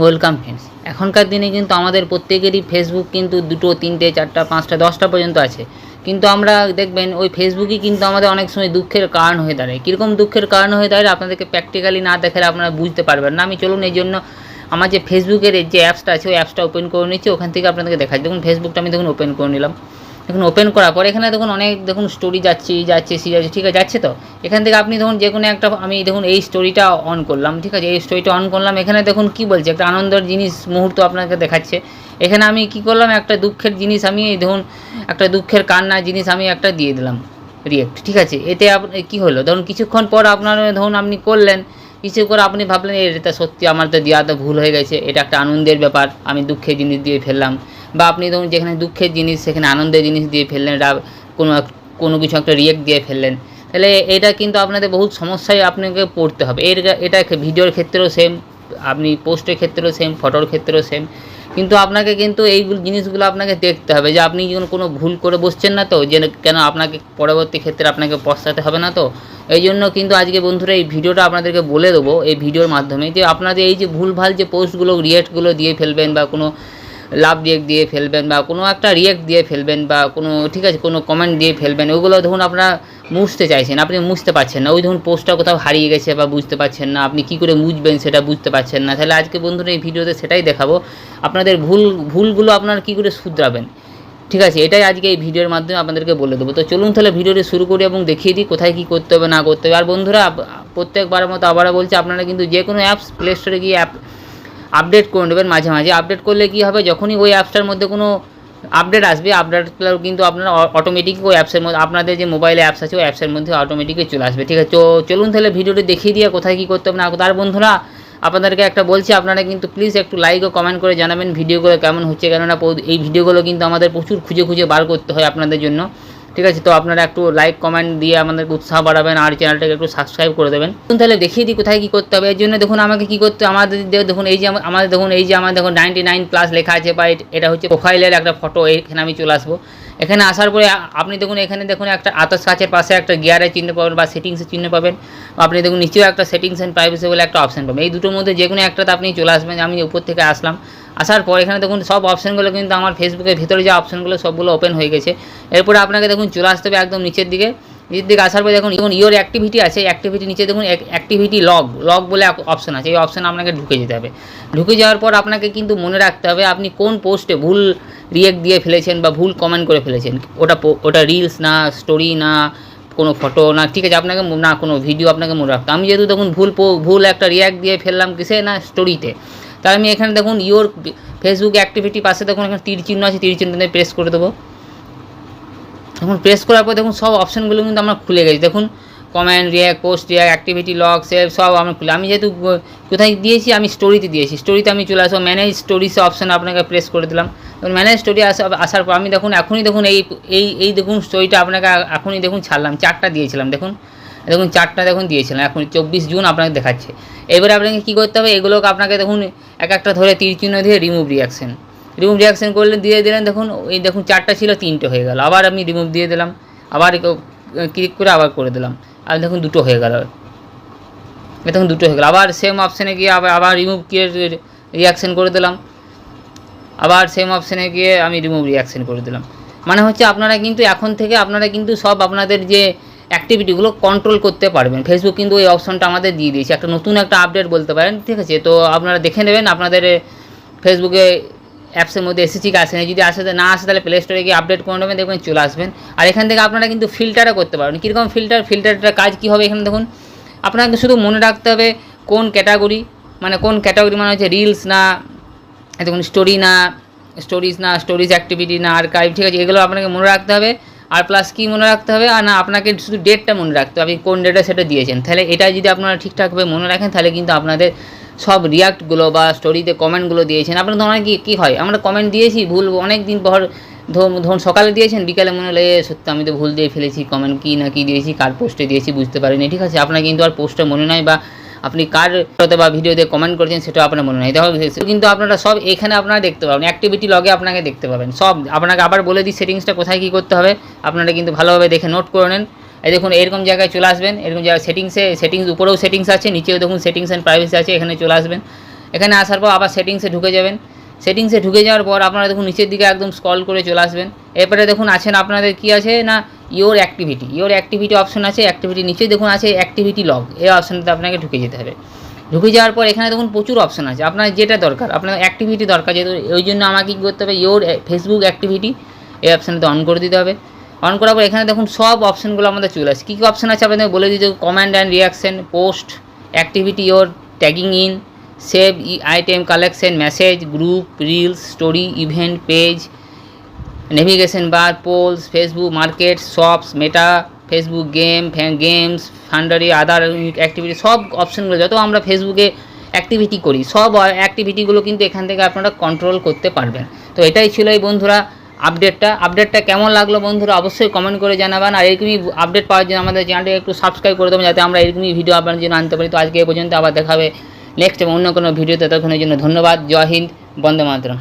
Welcome friends. এখনকার দিনে কিন্তু আমাদের প্রত্যেকেরই ফেসবুক কিন্তু 2টো 3টে 4টা 5টা 10টা পর্যন্ত আছে, কিন্তু আমরা দেখবেন ওই ফেসবুকই কিন্তু আমাদের অনেক সময় দুঃখের কারণ হয়ে দাঁড়ায়। কীরকম দুঃখের কারণ হয়ে দাঁড়ায় আপনাদেরকে প্র্যাকটিক্যালি না দেখালে আপনারা বুঝতে পারবেন না। আমি চলুন এই জন্য আমার যে ফেসবুকের যে অ্যাপসটা আছে ওই অ্যাপসটা ওপেন করে নিচ্ছি, ওখান থেকে আপনাদেরকে দেখাচ্ছি। দেখুন ফেসবুকটা আমি দেখুন ওপেন করে নিলাম। দেখুন ওপেন করার পর এখানে দেখুন অনেক দেখুন স্টোরি যাচ্ছে ঠিক আছে যাচ্ছে। তো এখান থেকে আপনি দেখুন যে কোনো একটা, আমি দেখুন এই স্টোরিটা অন করলাম, ঠিক আছে, এই স্টোরিটা অন করলাম। এখানে দেখুন কি বলছে, একটা আনন্দের জিনিস মুহূর্ত আপনাকে দেখাচ্ছে। এখানে আমি কি করলাম, একটা দুঃখের জিনিস আমি দেখুন একটা দুঃখের কান্নার জিনিস আমি একটা দিয়ে দিলাম রিয়েক্ট, ঠিক আছে। এতে কী হলো, ধরুন কিছুক্ষণ পর আপনার ধরুন আপনি করলেন, কিছু করে আপনি ভাবলেন এটা সত্যি আমার তো দেওয়াতে ভুল হয়ে গেছে, এটা একটা আনন্দের ব্যাপার, আমি দুঃখের জিনিস দিয়ে ফেললাম। বা আপনি ধরুন যেখানে দুঃখের জিনিস সেখানে আনন্দের জিনিস দিয়ে ফেললেন, কোনো কিছু একটা রিয়েক্ট দিয়ে ফেললেন, তাহলে এটা কিন্তু আপনাদের বহুত সমস্যায় আপনাকে পড়তে হবে। এটা ভিডিওর ক্ষেত্রেও সেম, আপনি পোস্টের ক্ষেত্রেও সেম, ফটোর ক্ষেত্রেও সেম। কিন্তু আপনাকে কিন্তু এই জিনিসগুলো আপনাকে দেখতে হবে যে আপনি যখন কোনো ভুল করে বসছেন না, তো যে কেন আপনাকে পরবর্তী ক্ষেত্রে আপনাকে পস্তাতে হবে না। তো এই জন্য কিন্তু আজকে বন্ধুরা এই ভিডিওটা আপনাদেরকে বলে দেবো এই ভিডিওর মাধ্যমে, যে আপনাদের এই যে ভুলভাল যে পোস্টগুলো রিয়েক্টগুলো দিয়ে ফেলবেন, বা কোনো লাভ রিয়েক্ট দিয়ে ফেলবেন, বা কোনো একটা রিয়েক্ট দিয়ে ফেলবেন, বা কোনো ঠিক আছে কোনো কমেন্ট দিয়ে ফেলবেন, ওগুলো ধরুন আপনারা মুছতে চাইছেন, আপনি মুছতে পারছেন না, ওই ধরুন পোস্টটা কোথাও হারিয়ে গেছে বা বুঝতে পারছেন না, আপনি কী করে মুছবেন সেটা বুঝতে পারছেন না। তাহলে আজকে বন্ধুরা এই ভিডিওতে সেটাই দেখাবো, আপনাদের ভুলগুলো আপনারা কী করে শুধরাবেন, ঠিক আছে, এটাই আজকে এই ভিডিওর মাধ্যমে আপনাদেরকে বলে দেবো। তো চলুন তাহলে ভিডিওটি শুরু করি এবং দেখিয়ে দিই কোথায় কী করতে হবে না করতে হবে। আর বন্ধুরা প্রত্যেকবারের মতো আবারও বলছি, আপনারা কিন্তু যে কোনো অ্যাপস প্লে স্টোরে গিয়ে আপডেট করে নেবেন মাঝে মাঝে। আপডেট করলে কী হবে, যখনই ওই অ্যাপসটার মধ্যে কোনো আপডেট আসবে, আপডেটগুলো কিন্তু আপনারা অটোমেটিক ওই অ্যাপসের মধ্যে, আপনাদের যে মোবাইলে অ্যাপস আছে ওই অ্যাপসের মধ্যে অটোমেটিকই চলে আসবে, ঠিক আছে। তো চলুন তাহলে ভিডিওটি দেখিয়ে দিয়ে কোথায় কী করতে হবে না। তার বন্ধুরা আপনাদেরকে একটা বলছি, আপনারা কিন্তু প্লিজ একটু লাইক ও কমেন্ট করে জানাবেন ভিডিওগুলো কেমন হচ্ছে, কেননা এই ভিডিওগুলো কিন্তু আমাদের প্রচুর খুঁজে খুঁজে বার করতে হয় আপনাদের জন্য, ঠিক আছে। তো আপনারা একটু লাইক কমেন্ট দিয়ে আমাদেরকে উৎসাহ বাড়াবেন, আর চ্যানেলটাকে একটু সাবস্ক্রাইব করে দেবেন। তাহলে দেখিয়ে দিই কোথায় কী করতে হবে। এর জন্য দেখুন আমাকে কী করতে, আমাদের দেখুন এই যে আমাদের দেখুন 99+ লেখা আছে, বা এটা হচ্ছে প্রোফাইলের একটা ফটো। এখানে আমি চলে আসবো। এখানে আসার পরে আপনি দেখুন এখানে দেখুন একটা আতস কাচের পাশে একটা গিয়ারের চিহ্ন পাবেন, বা সেটিংসের চিহ্ন পাবেন। আপনি দেখুন নিচেও একটা সেটিংস অ্যান্ড প্রাইভেসি বলে একটা অপশান পাবেন। এই দুটোর মধ্যে যে কোনো একটাতে আপনি চলে আসবেন। আমি উপর থেকে আসলাম, আসার পর এখানে দেখুন সব অপশানগুলো কিন্তু আমার ফেসবুকের ভিতরে যে অপশানগুলো সবগুলো ওপেন হয়ে গেছে। এরপরে আপনাকে দেখুন চলে আসতে হবে একদম নিচের দিকে আসার পরে দেখুন ইওর অ্যাক্টিভিটি আছে, অ্যাক্টিভিটি নিচে দেখুন অ্যাক্টিভিটি লগ বলে অপশান আছে। এই অপশানে আপনাকে ঢুকে যেতে হবে। ঢুকে যাওয়ার পর আপনাকে কিন্তু মনে রাখতে হবে আপনি কোন পোস্টে ভুল রিয়েক্ট দিয়ে ফেলেছেন বা ভুল কমেন্ট করে ফেলেছেন। ওটা রিলস না, স্টোরি না, কোনো ফটো না, ঠিক আছে, আপনাকে না কোনো ভিডিও আপনাকে মনে রাখতে। আমি যেহেতু দেখুন ভুল একটা রিয়াক্ট দিয়ে ফেললাম কিসে না, স্টোরিতে। তাহলে আমি এখানে দেখুন ইওর ফেসবুক অ্যাক্টিভিটি পাশে দেখুন এখানে তীর চিহ্ন আছে, তীর চিহ্নতে প্রেস করে দেবো। এখন প্রেস করার পর দেখুন সব অপশানগুলো কিন্তু আমার খুলে গেছে। দেখুন comment, react, post react, activity, log, save সব আমি খুলে, আমি যেহেতু কোথায় দিয়েছি, আমি স্টোরিতে দিয়েছি। স্টোরিতে আমি চলে আসবো, ম্যানেজ স্টোরিজ অপশান আপনাকে প্রেস করে দিলাম। তখন ম্যানেজ স্টোরি আসার পর আমি দেখুন এখনই দেখুন এই দেখুন স্টোরিটা আপনাকে এখনই দেখুন ছাড়লাম, 4টা দিয়েছিলাম। দেখুন 4টা দেখুন দিয়েছিলাম, এখন 24 জুন আপনাকে দেখাচ্ছে। এবারে আপনাকে কী করতে হবে, এগুলোকে আপনাকে দেখুন একটা ধরে তীর চিহ্ন দিয়ে রিমুভ রিয়াকশান করলে দিয়ে দিলেন। দেখুন এই দেখুন 4টা ছিল 3টে হয়ে গেল, আবার আমি রিমুভ দিয়ে দিলাম, আবার ক্লিক করে আবার করে দিলাম, আর দেখুন 2টো হয়ে গেল। দেখুন 2টো হয়ে গেল। আবার সেম অপশানে গিয়ে আবার রিমুভ রিয়াকশান করে দিলাম, আবার সেম অপশানে গিয়ে আমি রিমুভ রিয়াকশান করে দিলাম। মানে হচ্ছে আপনারা কিন্তু এখন থেকে আপনারা কিন্তু সব আপনাদের যে অ্যাক্টিভিটিগুলো কন্ট্রোল করতে পারবেন। ফেসবুক কিন্তু এই অপশানটা আমাদের দিয়ে দিয়েছে, একটা নতুন একটা আপডেট বলতে পারেন, ঠিক আছে। তো আপনারা দেখে নেবেন আপনাদের ফেসবুকে অ্যাপসের মধ্যে এসেছি কি আসেনি। যদি না আসে তাহলে প্লে স্টোরে গিয়ে আপডেট করে নেবেন, দেখবেন চলে আসবেন। আর এখান থেকে আপনারা কিন্তু ফিল্টারও করতে পারবেন। কীরকম ফিল্টারটার কাজ কী হবে, এখানে দেখুন আপনাকে শুধু মনে রাখতে হবে কোন ক্যাটাগরি মানে হচ্ছে রিলস না, দেখুন স্টোরিজ অ্যাক্টিভিটি না, আর্কাইভ, ঠিক আছে, এগুলো আপনাকে মনে রাখতে হবে। আর প্লাস কি মনে রাখতে হবে, আর না আপনাকে শুধু ডেটটা মনে রাখতে হবে, আপনি কোন ডেটে সেটা দিয়েছেন। তাহলে এটা যদি আপনারা ঠিকঠাকভাবে মনে রাখেন, তাহলে কিন্তু আপনাদের সব রিয়াক্টগুলো বা স্টোরিতে কমেন্টগুলো দিয়েছেন, আপনার ধরুন কী হয়, আমরা কমেন্ট দিয়েছি ভুল অনেক দিন পর, ধরুন সকালে দিয়েছেন, বিকালে মনে হলে সত্যি আমি তো ভুল দিয়ে ফেলেছি, কমেন্ট কী না কী দিয়েছি, কার পোস্টে দিয়েছি বুঝতে পারিনি, ঠিক আছে। আপনার কিন্তু আর পোস্টটা মনে নয়, বা আপনি কার ফটোতে বা ভিডিওতে কমেন্ট করেছেন সেটাও আপনার মনে হয়। দেখো কিন্তু আপনারা সব এখানে আপনারা দেখতে পাবেন, অ্যাক্টিভিটি লগে আপনাকে দেখতে পাবেন সব। আপনাকে আবার বলে দিই সেটিংসটা কোথায় কী করতে হবে, আপনারা কিন্তু ভালোভাবে দেখে নোট করে নেন। এই দেখুন এরকম জায়গায় চলে আসবেন, এরকম জায়গায় সেটিংস উপরেও সেটিংস আছে, নিচেও দেখুন সেটিংস অ্যান্ড প্রাইভেসি আছে, এখানে চলে আসবেন। এখানে আসার পর আবার সেটিংসে ঢুকে যাবেন। সেটিংসে ঢুকে যাওয়ার পর আপনারা দেখুন নিচের দিকে একদম স্ক্রল করে চলে আসবেন। এরপরে দেখুন আছেন আপনাদের কী আছে না ইওর অ্যাক্টিভিটি অপশন আছে। অ্যাক্টিভিটি নিচে দেখুন আছে অ্যাক্টিভিটি লগ, এই অপশানটাতে আপনাকে ঢুকে যেতে হবে। ঢুকে যাওয়ার পর এখানে দেখুন প্রচুর অপশান আছে, আপনার যেটা দরকার, আপনার অ্যাক্টিভিটি দরকার যেহেতু, ওই জন্য আমাকে কী করতে হবে ইওর ফেসবুক অ্যাক্টিভিটি এই অপশানটা অন করে দিতে হবে। অন করার পর এখানে দেখুন সব অপশানগুলো আমাদের চলে আসে। কী কী অপশান আছে আপনাদের বলে দিতে, comment and reaction, post, activity your, tagging in, save item collection, message, group, reels, story, event, page, navigation bar, polls, Facebook market, shops, Meta, Facebook games, fundraiser, other activity, সব অপশানগুলো যত আমরা ফেসবুকে অ্যাক্টিভিটি করি সব অ্যাক্টিভিটিগুলো কিন্তু এখান থেকে আপনারা কন্ট্রোল করতে পারবেন। তো এটাই ছিল এই বন্ধুরা আপডেটটা কেমন লাগলো বন্ধুরা অবশ্যই কমেন্ট করে জানাবেন। আর এরকমই আপডেট পাওয়ার জন্য আমাদের চ্যানেলটাকে একটু সাবস্ক্রাইব করে দেবেন যাতে আমরা এরকমই ভিডিও আপনার জন্য আনতে পারি। তো আজকে এ পর্যন্ত, আবার দেখাবে নেক্সট অন্য কোনো ভিডিওতে। ততক্ষণের জন্য ধন্যবাদ। জয় হিন্দ, বন্দে মাতরম।